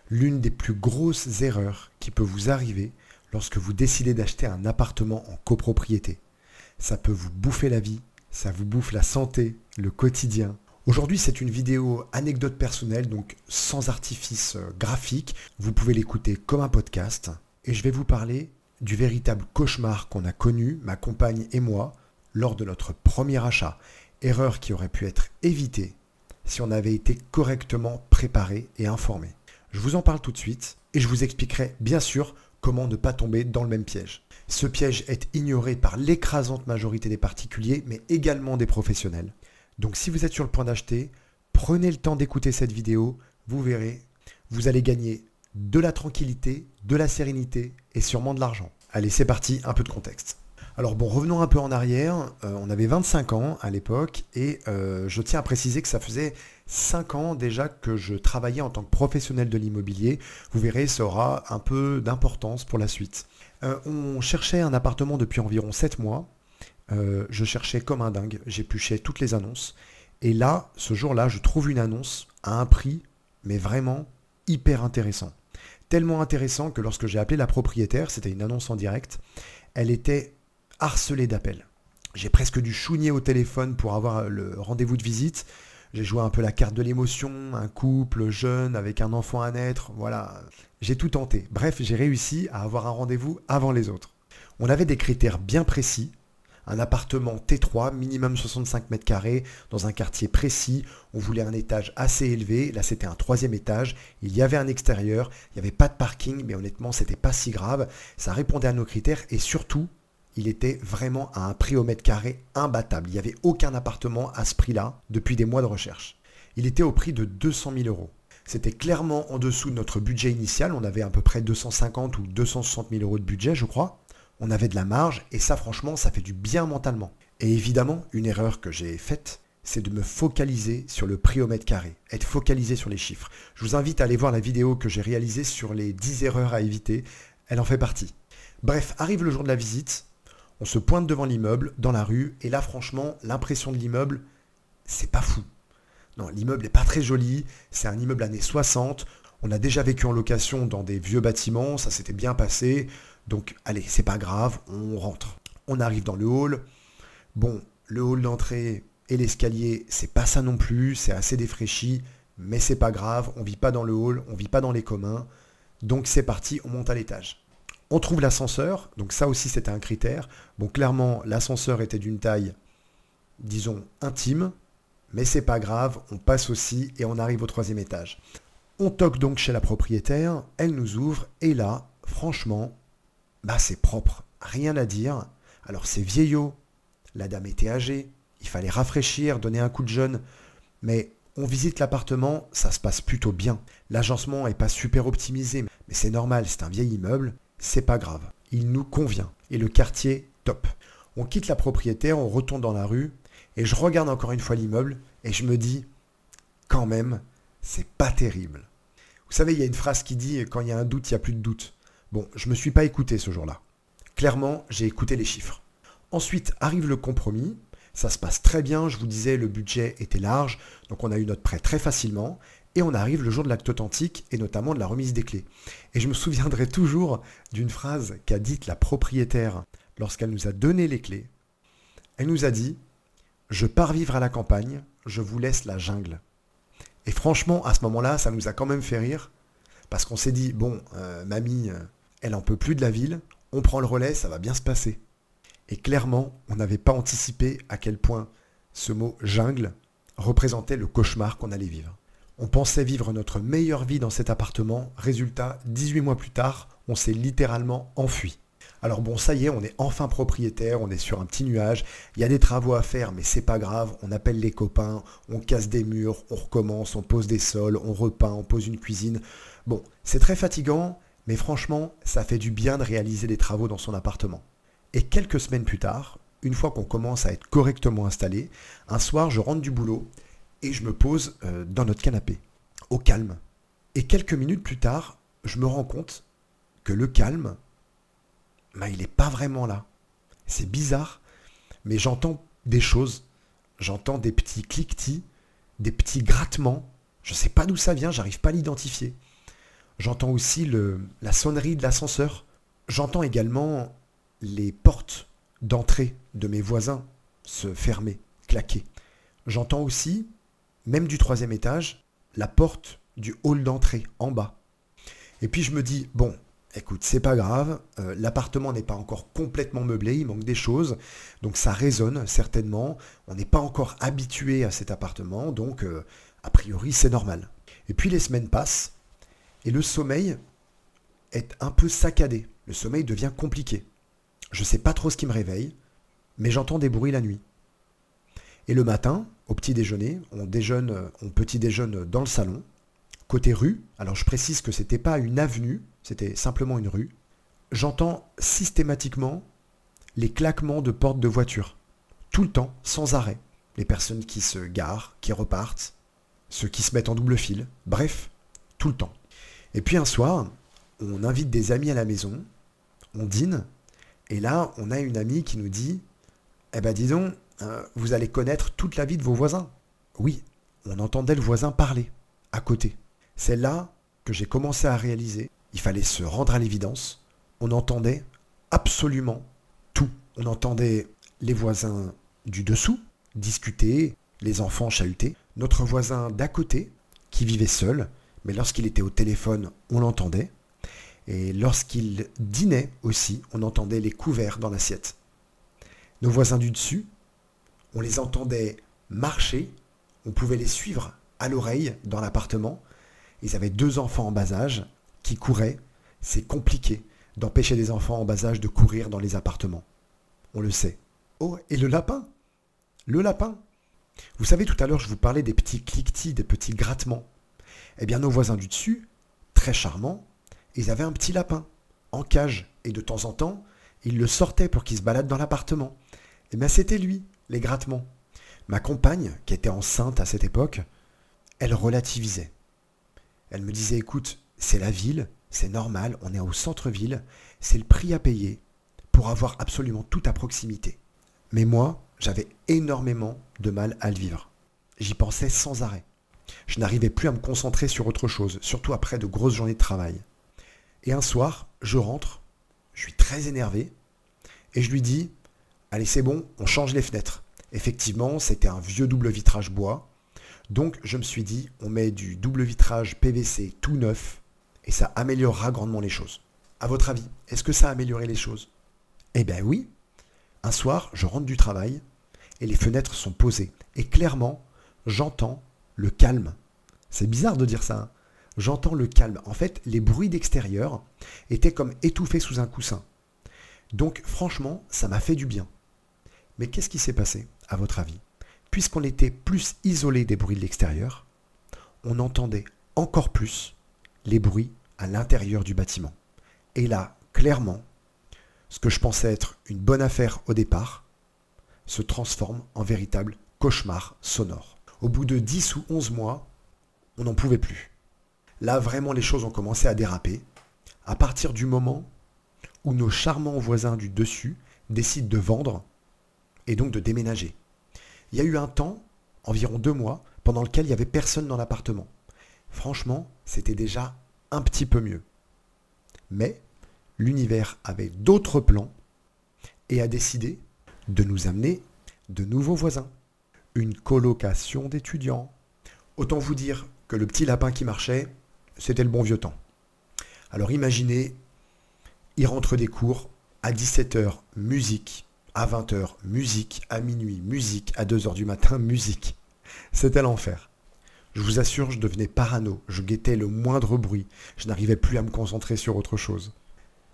L'une des plus grosses erreurs qui peut vous arriver lorsque vous décidez d'acheter un appartement en copropriété. Ça peut vous bouffer la vie, ça vous bouffe la santé, le quotidien. Aujourd'hui, c'est une vidéo anecdote personnelle, donc sans artifice graphique. Vous pouvez l'écouter comme un podcast. Et je vais vous parler du véritable cauchemar qu'on a connu, ma compagne et moi, lors de notre premier achat. Erreur qui aurait pu être évitée si on avait été correctement préparé et informé. Je vous en parle tout de suite et je vous expliquerai bien sûr comment ne pas tomber dans le même piège. Ce piège est ignoré par l'écrasante majorité des particuliers, mais également des professionnels. Donc si vous êtes sur le point d'acheter, prenez le temps d'écouter cette vidéo, vous verrez, vous allez gagner de la tranquillité, de la sérénité et sûrement de l'argent. Allez, c'est parti, un peu de contexte. Alors bon, revenons un peu en arrière, on avait 25 ans à l'époque et je tiens à préciser que ça faisait 5 ans déjà que je travaillais en tant que professionnel de l'immobilier. Vous verrez, ça aura un peu d'importance pour la suite. On cherchait un appartement depuis environ 7 mois. Je cherchais comme un dingue, j'épluchais toutes les annonces. Et là, ce jour-là, je trouve une annonce à un prix, mais vraiment hyper intéressant. Tellement intéressant que lorsque j'ai appelé la propriétaire, c'était une annonce en direct, elle était harcelée d'appels. J'ai presque dû chougner au téléphone pour avoir le rendez-vous de visite. J'ai joué un peu la carte de l'émotion, un couple jeune avec un enfant à naître, voilà. J'ai tout tenté. Bref, j'ai réussi à avoir un rendez-vous avant les autres. On avait des critères bien précis. Un appartement T3, minimum 65 mètres carrés, dans un quartier précis. On voulait un étage assez élevé. Là, c'était un 3e étage. Il y avait un extérieur. Il n'y avait pas de parking, mais honnêtement, c'était pas si grave. Ça répondait à nos critères et surtout, il était vraiment à un prix au mètre carré imbattable. Il n'y avait aucun appartement à ce prix-là depuis des mois de recherche. Il était au prix de 200 000 euros. C'était clairement en dessous de notre budget initial. On avait à peu près 250 ou 260 000 euros de budget, je crois. On avait de la marge et ça, franchement, ça fait du bien mentalement. Et évidemment, une erreur que j'ai faite, c'est de me focaliser sur le prix au mètre carré, être focalisé sur les chiffres. Je vous invite à aller voir la vidéo que j'ai réalisée sur les 10 erreurs à éviter. Elle en fait partie. Bref, arrive le jour de la visite. On se pointe devant l'immeuble, dans la rue, et là, franchement, l'impression de l'immeuble, c'est pas fou. Non, l'immeuble n'est pas très joli, c'est un immeuble années 60, on a déjà vécu en location dans des vieux bâtiments, ça s'était bien passé, donc allez, c'est pas grave, on rentre. On arrive dans le hall, bon, le hall d'entrée et l'escalier, c'est pas ça non plus, c'est assez défraîchi, mais c'est pas grave, on vit pas dans le hall, on vit pas dans les communs, donc c'est parti, on monte à l'étage. On trouve l'ascenseur, donc ça aussi c'était un critère. Bon, clairement, l'ascenseur était d'une taille, disons, intime, mais c'est pas grave, on passe aussi et on arrive au 3e étage. On toque donc chez la propriétaire, elle nous ouvre et là, franchement, bah c'est propre, rien à dire. Alors c'est vieillot, la dame était âgée, il fallait rafraîchir, donner un coup de jeune, mais on visite l'appartement, ça se passe plutôt bien. L'agencement n'est pas super optimisé, mais c'est normal, c'est un vieil immeuble. C'est pas grave, il nous convient. Et le quartier, top. On quitte la propriétaire, on retourne dans la rue, et je regarde encore une fois l'immeuble, et je me dis, quand même, c'est pas terrible. Vous savez, il y a une phrase qui dit, quand il y a un doute, il n'y a plus de doute. Bon, je me suis pas écouté ce jour-là. Clairement, j'ai écouté les chiffres. Ensuite, arrive le compromis. Ça se passe très bien, je vous disais, le budget était large, donc on a eu notre prêt très facilement. Et on arrive le jour de l'acte authentique et notamment de la remise des clés. Et je me souviendrai toujours d'une phrase qu'a dite la propriétaire lorsqu'elle nous a donné les clés. Elle nous a dit « Je pars vivre à la campagne, je vous laisse la jungle ». Et franchement, à ce moment-là, ça nous a quand même fait rire parce qu'on s'est dit « Bon, mamie, elle en peut plus de la ville, on prend le relais, ça va bien se passer ». Et clairement, on n'avait pas anticipé à quel point ce mot « jungle » représentait le cauchemar qu'on allait vivre. On pensait vivre notre meilleure vie dans cet appartement. Résultat, 18 mois plus tard, on s'est littéralement enfui. Alors bon, ça y est, on est enfin propriétaire, on est sur un petit nuage. Il y a des travaux à faire, mais c'est pas grave. On appelle les copains, on casse des murs, on recommence, on pose des sols, on repeint, on pose une cuisine. Bon, c'est très fatigant, mais franchement, ça fait du bien de réaliser des travaux dans son appartement. Et quelques semaines plus tard, une fois qu'on commence à être correctement installé, un soir, je rentre du boulot, et je me pose dans notre canapé, au calme. Et quelques minutes plus tard, je me rends compte que le calme, il n'est pas vraiment là. C'est bizarre, mais j'entends des choses. J'entends des petits cliquetis, des petits grattements. Je ne sais pas d'où ça vient, j'arrive pas à l'identifier. J'entends aussi la sonnerie de l'ascenseur. J'entends également les portes d'entrée de mes voisins se fermer, claquer. J'entends aussi, même du 3e étage, la porte du hall d'entrée en bas. Et puis je me dis, bon, écoute, c'est pas grave, l'appartement n'est pas encore complètement meublé, il manque des choses, donc ça résonne certainement, on n'est pas encore habitué à cet appartement, donc a priori c'est normal. Et puis les semaines passent, et le sommeil est un peu saccadé, le sommeil devient compliqué. Je ne sais pas trop ce qui me réveille, mais j'entends des bruits la nuit. Et le matin, au petit déjeuner, on petit déjeune dans le salon, côté rue, alors je précise que c'était pas une avenue, c'était simplement une rue, j'entends systématiquement les claquements de portes de voiture, tout le temps, sans arrêt. Les personnes qui se garent, qui repartent, ceux qui se mettent en double fil, bref, tout le temps. Et puis un soir, on invite des amis à la maison, on dîne, et là, on a une amie qui nous dit « Eh ben dis donc, vous allez connaître toute la vie de vos voisins. » Oui, on entendait le voisin parler, à côté. C'est là que j'ai commencé à réaliser, il fallait se rendre à l'évidence, on entendait absolument tout. On entendait les voisins du dessous discuter, les enfants chahuter, notre voisin d'à côté, qui vivait seul, mais lorsqu'il était au téléphone, on l'entendait. Et lorsqu'il dînait aussi, on entendait les couverts dans l'assiette. Nos voisins du dessus, on les entendait marcher, on pouvait les suivre à l'oreille dans l'appartement. Ils avaient 2 enfants en bas âge qui couraient. C'est compliqué d'empêcher des enfants en bas âge de courir dans les appartements. On le sait. Oh, et le lapin! Le lapin! Vous savez, tout à l'heure, je vous parlais des petits cliquetis, des petits grattements. Eh bien, nos voisins du dessus, très charmants, ils avaient un petit lapin en cage. Et de temps en temps, ils le sortaient pour qu'il se balade dans l'appartement. Eh bien, c'était lui, les grattements. Ma compagne, qui était enceinte à cette époque, elle relativisait. Elle me disait, écoute, c'est la ville, c'est normal, on est au centre-ville, c'est le prix à payer pour avoir absolument tout à proximité. Mais moi, j'avais énormément de mal à le vivre. J'y pensais sans arrêt. Je n'arrivais plus à me concentrer sur autre chose, surtout après de grosses journées de travail. Et un soir, je rentre, je suis très énervé, et je lui dis, allez c'est bon, on change les fenêtres. Effectivement, c'était un vieux double vitrage bois, donc je me suis dit, on met du double vitrage PVC tout neuf, et ça améliorera grandement les choses. À votre avis, est-ce que ça a amélioré les choses? Eh bien oui. Un soir, je rentre du travail, et les fenêtres sont posées, et clairement, j'entends le calme. C'est bizarre de dire ça, hein. J'entends le calme. En fait, les bruits d'extérieur étaient comme étouffés sous un coussin. Donc franchement, ça m'a fait du bien. Mais qu'est-ce qui s'est passé, à votre avis? Puisqu'on était plus isolé des bruits de l'extérieur, on entendait encore plus les bruits à l'intérieur du bâtiment. Et là, clairement, ce que je pensais être une bonne affaire au départ se transforme en véritable cauchemar sonore. Au bout de 10 ou 11 mois, on n'en pouvait plus. Là, vraiment, les choses ont commencé à déraper. À partir du moment où nos charmants voisins du dessus décident de vendre et donc de déménager. Il y a eu un temps, environ 2 mois, pendant lequel il n'y avait personne dans l'appartement. Franchement, c'était déjà un petit peu mieux. Mais l'univers avait d'autres plans et a décidé de nous amener de nouveaux voisins. Une colocation d'étudiants. Autant vous dire que le petit lapin qui marchait, c'était le bon vieux temps. Alors imaginez, il rentre des cours, à 17h, musique, à 20h, musique, à minuit, musique, à 2h du matin, musique. C'était l'enfer. Je vous assure, je devenais parano, je guettais le moindre bruit, je n'arrivais plus à me concentrer sur autre chose.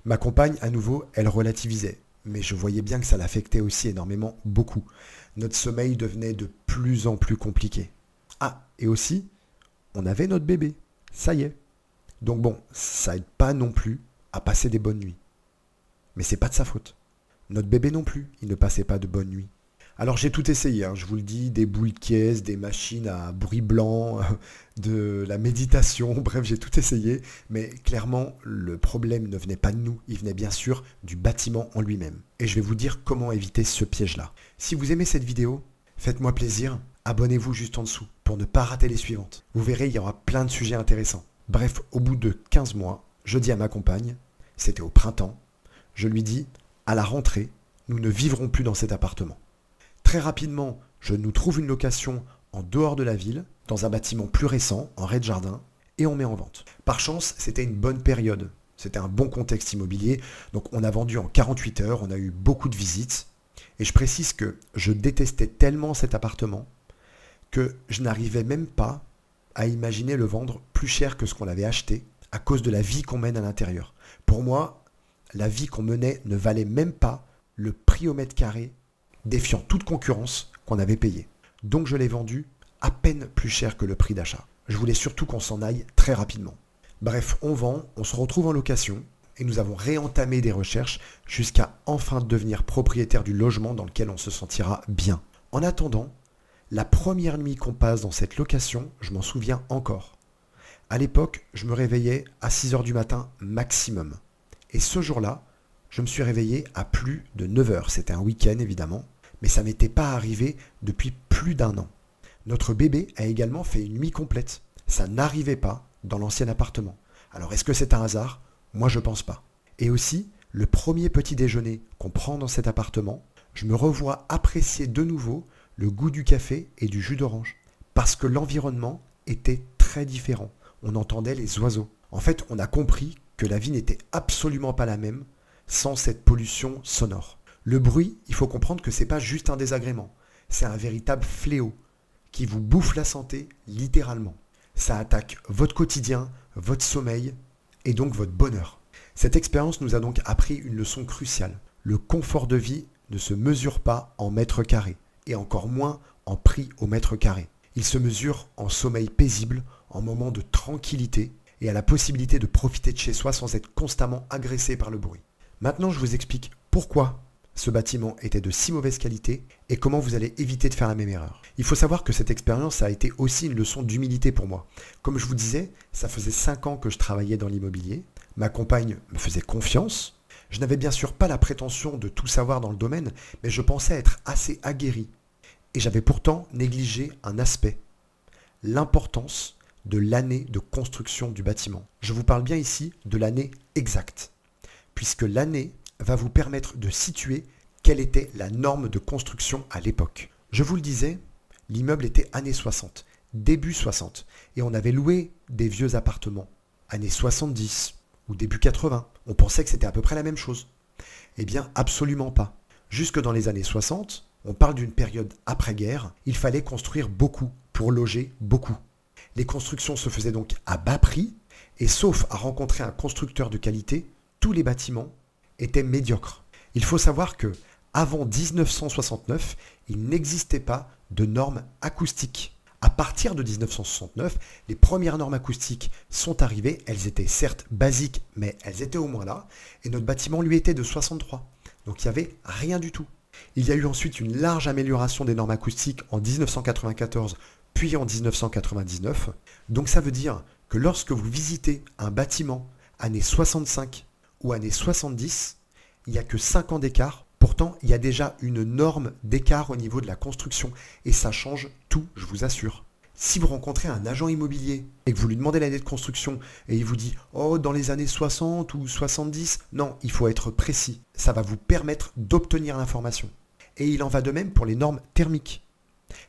Ma compagne, à nouveau, elle relativisait, mais je voyais bien que ça l'affectait aussi énormément, beaucoup. Notre sommeil devenait de plus en plus compliqué. Ah, et aussi, on avait notre bébé. Ça y est. Donc bon, ça aide pas non plus à passer des bonnes nuits. Mais c'est pas de sa faute. Notre bébé non plus, il ne passait pas de bonnes nuits. Alors j'ai tout essayé, hein, je vous le dis, des boules caisses, des machines à bruit blanc, de la méditation, bref, j'ai tout essayé. Mais clairement, le problème ne venait pas de nous, il venait bien sûr du bâtiment en lui-même. Et je vais vous dire comment éviter ce piège-là. Si vous aimez cette vidéo, faites-moi plaisir, abonnez-vous juste en dessous pour ne pas rater les suivantes. Vous verrez, il y aura plein de sujets intéressants. Bref, au bout de 15 mois, je dis à ma compagne, c'était au printemps, je lui dis, à la rentrée, nous ne vivrons plus dans cet appartement. Très rapidement, je nous trouve une location en dehors de la ville, dans un bâtiment plus récent, en rez-de-jardin, et on met en vente. Par chance, c'était une bonne période. C'était un bon contexte immobilier. Donc on a vendu en 48 heures, on a eu beaucoup de visites. Et je précise que je détestais tellement cet appartement que je n'arrivais même pas à imaginer le vendre plus cher que ce qu'on avait acheté à cause de la vie qu'on mène à l'intérieur. Pour moi, la vie qu'on menait ne valait même pas le prix au mètre carré, défiant toute concurrence qu'on avait payé. Donc je l'ai vendu à peine plus cher que le prix d'achat. Je voulais surtout qu'on s'en aille très rapidement. Bref, on vend, on se retrouve en location et nous avons réentamé des recherches jusqu'à enfin devenir propriétaire du logement dans lequel on se sentira bien. En attendant, la première nuit qu'on passe dans cette location, je m'en souviens encore. À l'époque, je me réveillais à 6 heures du matin maximum. Et ce jour-là, je me suis réveillé à plus de 9 heures. C'était un week-end évidemment, mais ça m'était pas arrivé depuis plus d'1 an. Notre bébé a également fait une nuit complète. Ça n'arrivait pas dans l'ancien appartement. Alors est-ce que c'est un hasard? Moi je pense pas. Et aussi, le premier petit déjeuner qu'on prend dans cet appartement, je me revois apprécier de nouveau le goût du café et du jus d'orange. Parce que l'environnement était très différent. On entendait les oiseaux. En fait, on a compris que la vie n'était absolument pas la même sans cette pollution sonore. Le bruit, il faut comprendre que c'est pas juste un désagrément. C'est un véritable fléau qui vous bouffe la santé littéralement. Ça attaque votre quotidien, votre sommeil et donc votre bonheur. Cette expérience nous a donc appris une leçon cruciale. Le confort de vie ne se mesure pas en mètres carrés et encore moins en prix au mètre carré. Il se mesure en sommeil paisible, en moments de tranquillité et à la possibilité de profiter de chez soi sans être constamment agressé par le bruit. Maintenant, je vous explique pourquoi ce bâtiment était de si mauvaise qualité et comment vous allez éviter de faire la même erreur. Il faut savoir que cette expérience a été aussi une leçon d'humilité pour moi. Comme je vous disais, ça faisait 5 ans que je travaillais dans l'immobilier. Ma compagne me faisait confiance. Je n'avais bien sûr pas la prétention de tout savoir dans le domaine, mais je pensais être assez aguerri. Et j'avais pourtant négligé un aspect, l'importance de l'année de construction du bâtiment. Je vous parle bien ici de l'année exacte, puisque l'année va vous permettre de situer quelle était la norme de construction à l'époque. Je vous le disais, l'immeuble était années 60, début 60, et on avait loué des vieux appartements, années 70 ou début 80. On pensait que c'était à peu près la même chose. Eh bien, absolument pas. Jusque dans les années 60, on parle d'une période après-guerre, il fallait construire beaucoup pour loger beaucoup. Les constructions se faisaient donc à bas prix, et sauf à rencontrer un constructeur de qualité, tous les bâtiments étaient médiocres. Il faut savoir que avant 1969, il n'existait pas de normes acoustiques. À partir de 1969, les premières normes acoustiques sont arrivées. Elles étaient certes basiques, mais elles étaient au moins là. Et notre bâtiment, lui, était de 63. Donc il n'y avait rien du tout. Il y a eu ensuite une large amélioration des normes acoustiques en 1994, puis en 1999. Donc ça veut dire que lorsque vous visitez un bâtiment années 65 ou années 70, il n'y a que 5 ans d'écart. Pourtant, il y a déjà une norme d'écart au niveau de la construction. Et ça change tout, je vous assure. Si vous rencontrez un agent immobilier et que vous lui demandez l'année de construction et il vous dit « Oh, dans les années 60 ou 70 », non, il faut être précis. Ça va vous permettre d'obtenir l'information. Et il en va de même pour les normes thermiques.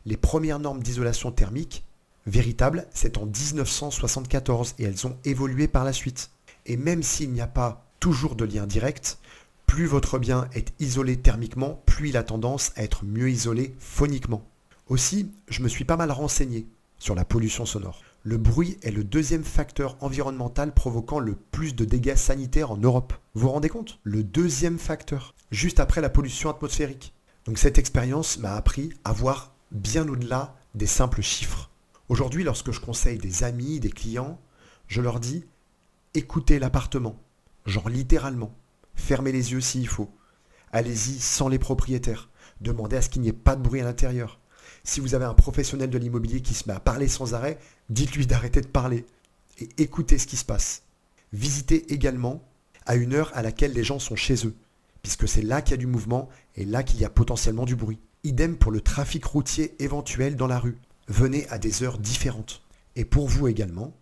Les premières normes d'isolation thermique véritables, c'est en 1974 et elles ont évolué par la suite. Et même s'il n'y a pas toujours de lien direct, plus votre bien est isolé thermiquement, plus il a tendance à être mieux isolé phoniquement. Aussi, je me suis pas mal renseigné sur la pollution sonore. Le bruit est le deuxième facteur environnemental provoquant le plus de dégâts sanitaires en Europe. Vous vous rendez compte? Le deuxième facteur, juste après la pollution atmosphérique. Donc cette expérience m'a appris à voir bien au-delà des simples chiffres. Aujourd'hui, lorsque je conseille des amis, des clients, je leur dis « Écoutez l'appartement », genre littéralement. Fermez les yeux s'il faut. Allez-y sans les propriétaires. Demandez à ce qu'il n'y ait pas de bruit à l'intérieur. Si vous avez un professionnel de l'immobilier qui se met à parler sans arrêt, dites-lui d'arrêter de parler. Et écoutez ce qui se passe. Visitez également à une heure à laquelle les gens sont chez eux, puisque c'est là qu'il y a du mouvement et là qu'il y a potentiellement du bruit. Idem pour le trafic routier éventuel dans la rue. Venez à des heures différentes. Et pour vous également,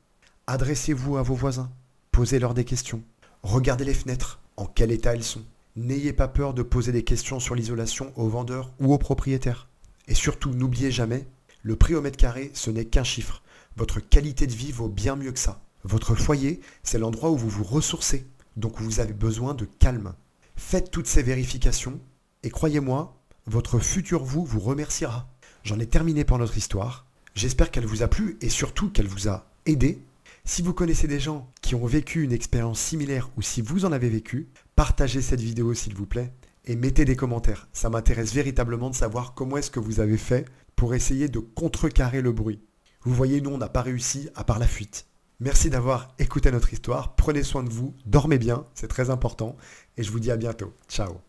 Adressez-vous à vos voisins. Posez-leur des questions. Regardez les fenêtres. En quel état elles sont. N'ayez pas peur de poser des questions sur l'isolation aux vendeurs ou aux propriétaires. Et surtout, n'oubliez jamais, le prix au mètre carré, ce n'est qu'un chiffre. Votre qualité de vie vaut bien mieux que ça. Votre foyer, c'est l'endroit où vous vous ressourcez. Donc vous avez besoin de calme. Faites toutes ces vérifications et croyez-moi, votre futur vous remerciera. J'en ai terminé pour notre histoire. J'espère qu'elle vous a plu et surtout qu'elle vous a aidé. Si vous connaissez des gens qui ont vécu une expérience similaire ou si vous en avez vécu, partagez cette vidéo s'il vous plaît et mettez des commentaires. Ça m'intéresse véritablement de savoir comment est-ce que vous avez fait pour essayer de contrecarrer le bruit. Vous voyez, nous on n'a pas réussi à part la fuite. Merci d'avoir écouté notre histoire, prenez soin de vous, dormez bien, c'est très important et je vous dis à bientôt. Ciao.